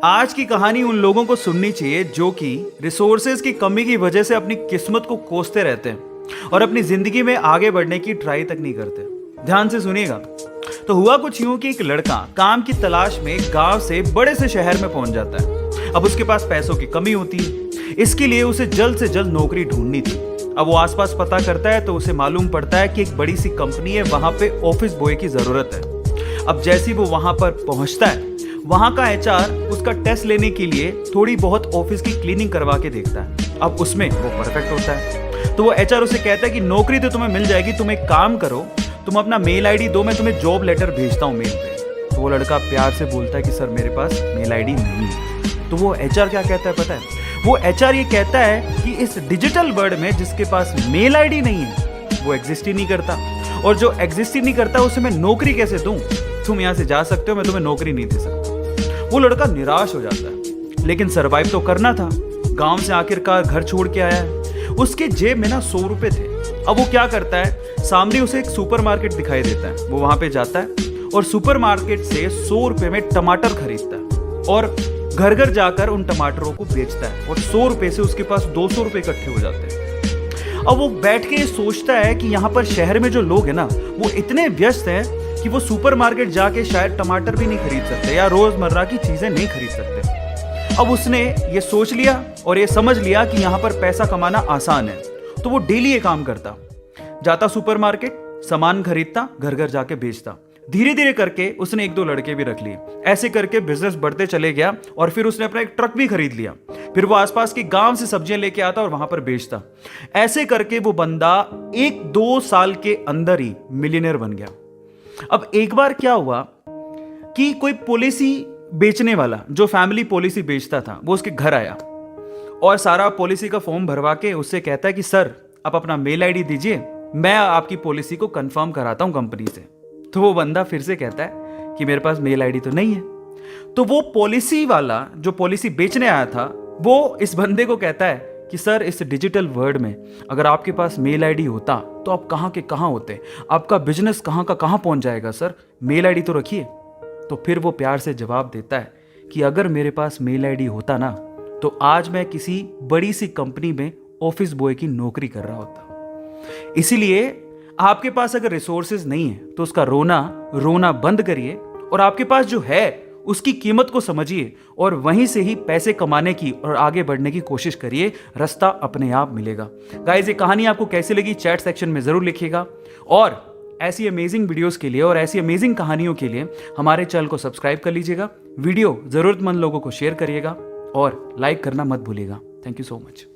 आज की कहानी उन लोगों को सुननी चाहिए जो कि रिसोर्सेज की कमी की वजह से अपनी किस्मत को कोसते रहते हैं और अपनी जिंदगी में आगे बढ़ने की ट्राई तक नहीं करते। ध्यान से सुनिएगा। तो हुआ कुछ यूं कि एक लड़का काम की तलाश में गांव से बड़े से शहर में पहुंच जाता है। अब उसके पास पैसों की कमी होती है, इसके लिए उसे जल्द से जल्द नौकरी ढूंढनी थी। अब वो आसपास पता करता है तो उसे मालूम पड़ता है कि एक बड़ी सी कंपनी है, वहां पे ऑफिस बॉय की जरूरत है। अब जैसे वो वहां पर पहुंचता है, वहां का एचआर उसका टेस्ट लेने के लिए थोड़ी बहुत ऑफिस की क्लीनिंग करवा के देखता है। अब उसमें वो परफेक्ट होता है तो वो एचआर उसे कहता है कि नौकरी तो तुम्हें मिल जाएगी, तुम एक काम करो, तुम अपना मेल आईडी दो, मैं तुम्हें जॉब लेटर भेजता हूँ मेल पे। तो वो लड़का प्यार से बोलता है कि सर मेरे पास मेल आईडी नहीं है। तो वो एचआर क्या कहता है पता है? वो एचआर ये कहता है कि इस डिजिटल वर्ल्ड में जिसके पास मेल आईडी नहीं है वो एग्जिस्ट ही नहीं करता, और जो एग्जिस्ट ही नहीं करता उसे मैं नौकरी कैसे दूं? तुम यहां से जा सकते हो, मैं तुम्हें नौकरी नहीं दे सकता। वो लड़का निराश हो जाता है, लेकिन सरवाइव तो करना था। गांव से आखिरकार घर छोड़ के आया है, उसके जेब में ना 100 रुपए थे। अब वो क्या करता है, सामने उसे एक सुपरमार्केट दिखाई देता है। वो वहां पे जाता है और सुपरमार्केट से 100 रुपए में टमाटर खरीदता है और घर घर जाकर उन टमाटरों को बेचता है, और 100 रुपए से उसके पास 200 रुपए इकट्ठे हो जाते हैं। अब वो बैठ के सोचता है कि यहाँ पर शहर में जो लोग हैं ना, वो इतने व्यस्त हैं कि वो सुपरमार्केट जाके शायद टमाटर भी नहीं खरीद सकते या रोजमर्रा की चीजें नहीं खरीद सकते। अब उसने ये सोच लिया और ये समझ लिया कि यहाँ पर पैसा कमाना आसान है, तो वो डेली ये काम करता, जाता सुपरमार्केट, सामान खरीदता, घर घर जाके बेचता। धीरे धीरे करके उसने 1-2 लड़के भी रख लिए। ऐसे करके बिजनेस बढ़ते चले गया और फिर उसने अपना एक ट्रक भी खरीद लिया। फिर वो आसपास के गांव से सब्जियां लेके आता और वहां पर बेचता। ऐसे करके वो बंदा 1-2 साल के अंदर ही मिलियनर बन गया। अब एक बार क्या हुआ कि कोई पॉलिसी बेचने वाला जो फैमिली पॉलिसी बेचता था वो उसके घर आया और सारा पॉलिसी का फॉर्म भरवा के उससे कहता है कि सर आप अपना मेल आईडी दीजिए, मैं आपकी पॉलिसी को कंफर्म कराता हूं कंपनी से। तो वो बंदा फिर से कहता है कि मेरे पास मेल आईडी तो नहीं है। तो वो पॉलिसी वाला जो पॉलिसी बेचने आया था वो इस बंदे को कहता है कि सर इस डिजिटल वर्ल्ड में अगर आपके पास मेल आईडी होता तो आप कहाँ के कहाँ होते, आपका बिजनेस कहाँ का कहाँ पहुंच जाएगा, सर मेल आईडी तो रखिए। तो फिर वो प्यार से जवाब देता है कि अगर मेरे पास मेल आईडी होता ना तो आज मैं किसी बड़ी सी कंपनी में ऑफिस बॉय की नौकरी कर रहा होता। इसीलिए आपके पास अगर रिसोर्सेज नहीं है तो उसका रोना बंद करिए और आपके पास जो है उसकी कीमत को समझिए और वहीं से ही पैसे कमाने की और आगे बढ़ने की कोशिश करिए, रास्ता अपने आप मिलेगा। गाइस ये कहानी आपको कैसी लगी चैट सेक्शन में जरूर लिखिएगा, और ऐसी अमेजिंग वीडियोस के लिए और ऐसी अमेजिंग कहानियों के लिए हमारे चैनल को सब्सक्राइब कर लीजिएगा। वीडियो जरूरतमंद लोगों को शेयर करिएगा और लाइक करना मत भूलिएगा। Thank you so much.